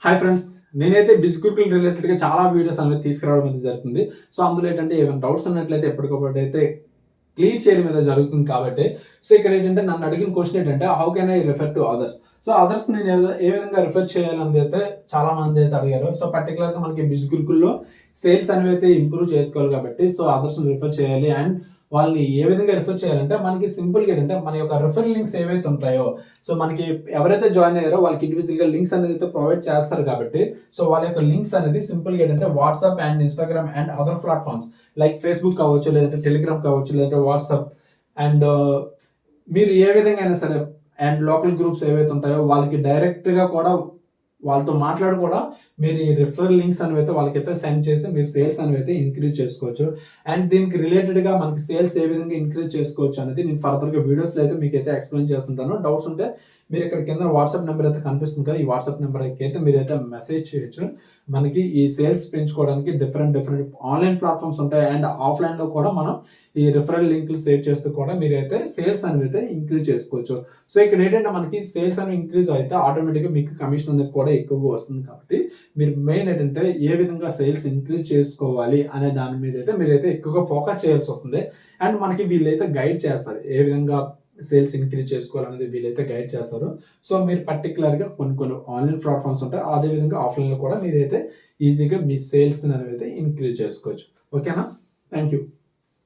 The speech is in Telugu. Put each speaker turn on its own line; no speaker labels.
హాయ్ ఫ్రెండ్స్, నేనైతే బిస్కుట్కి రిలేటెడ్గా చాలా వీడియోస్ అనేది తీసుకురావడం అనేది జరుగుతుంది. సో అందులో ఏంటంటే ఏమైనా డౌట్స్ ఉన్నట్లయితే ఎప్పటికప్పుడు అయితే క్లియర్ చేయడం మీద జరుగుతుంది కాబట్టి ఇక్కడ ఏంటంటే నన్ను అడిగిన క్వశ్చన్ ఏంటంటే how can I refer to others. So others నేను ఏ విధంగా రిఫర్ చేయాలని అయితే చాలా మంది అయితే అడిగారు. సో పర్టికులర్గా మనకి బిస్కుల్లో సేల్స్ అనేవి అయితే ఇంప్రూవ్ చేసుకోవాలి కాబట్టి సో అదర్స్ని రిఫర్ చేయాలి. అండ్ వాళ్ళని ఏ విధంగా రిఫర్ చేయాలంటే మనకి సింపుల్గా ఏంటంటే మన యొక్క రిఫర్ లింక్స్ ఏవైతే ఉంటాయో సో మనకి ఎవరైతే జాయిన్ అయ్యారో వాళ్ళకి ఇండివిజువల్గా లింక్స్ అనేది అయితే ప్రొవైడ్ చేస్తారు కాబట్టి సో వాళ్ళ యొక్క లింక్స్ అనేది సింపుల్గా ఏంటంటే WhatsApp and Instagram and other platforms like Facebook కావచ్చు, లేదంటే టెలిగ్రామ్ కావచ్చు, లేదంటే వాట్సాప్ అండ్ మీరు ఏ విధంగా అయినా సరే అండ్ లోకల్ గ్రూప్స్ ఏవైతే ఉంటాయో వాళ్ళకి డైరెక్ట్గా కూడా వాళ్ళతో మాట్లాడి కూడా మీరు ఈ రిఫరల్ లింక్స్ అనేవి అయితే వాళ్ళకైతే సెండ్ చేసి మీరు సేల్స్ అనేవి అయితే ఇంక్రీజ్ చేసుకోవచ్చు. అండ్ దీనికి రిలేటెడ్గా మనకి సేల్స్ ఏ విధంగా ఇంక్రీజ్ చేసుకోవచ్చు అనేది నేను ఫర్దర్గా వీడియోస్లో అయితే మీకు అయితే ఎక్స్ప్లెయిన్ చేస్తుంటాను. డౌట్స్ ఉంటే మీరు ఇక్కడ కింద వాట్సాప్ నెంబర్ అయితే కనిపిస్తుంది కదా, ఈ వాట్సాప్ నెంబర్కి అయితే మీరైతే మెసేజ్ చేయొచ్చు. మనకి ఈ సేల్స్ పెంచుకోవడానికి డిఫరెంట్ ఆన్లైన్ ప్లాట్ఫామ్స్ ఉంటాయి అండ్ ఆఫ్లైన్లో కూడా మనం ఈ రిఫరల్ లింక్లు సేవ్ చేస్తూ కూడా మీరైతే సేల్స్ అనేవి అయితే ఇంక్రీజ్ చేసుకోవచ్చు. సో ఇక్కడ ఏంటంటే మనకి సేల్స్ అనేవి ఇంక్రీజ్ అయితే ఆటోమేటిక్గా మీకు కమిషన్ అనేది కూడా ఎక్కువగా వస్తుంది కాబట్టి మీరు మెయిన్ ఏంటంటే ఏ విధంగా సేల్స్ ఇంక్రీజ్ చేసుకోవాలి అనే దాని మీద అయితే మీరైతే ఎక్కువగా ఫోకస్ చేయాల్సి వస్తుంది. అండ్ మనకి వీళ్ళైతే గైడ్ చేస్తారు ఏ విధంగా సేల్స్ ఇంక్రీజ్ చేసుకోవాలనేది వీళ్ళైతే గైడ్ చేస్తారు. సో మీరు పర్టికులర్గా కొన్ని ఆన్లైన్ ప్లాట్ఫామ్స్ ఉంటాయి, అదేవిధంగా ఆఫ్లైన్లో కూడా మీరైతే ఈజీగా మీ సేల్స్ అనేది అయితే ఇంక్రీజ్ చేసుకోవచ్చు. ఓకేనా? Thank you.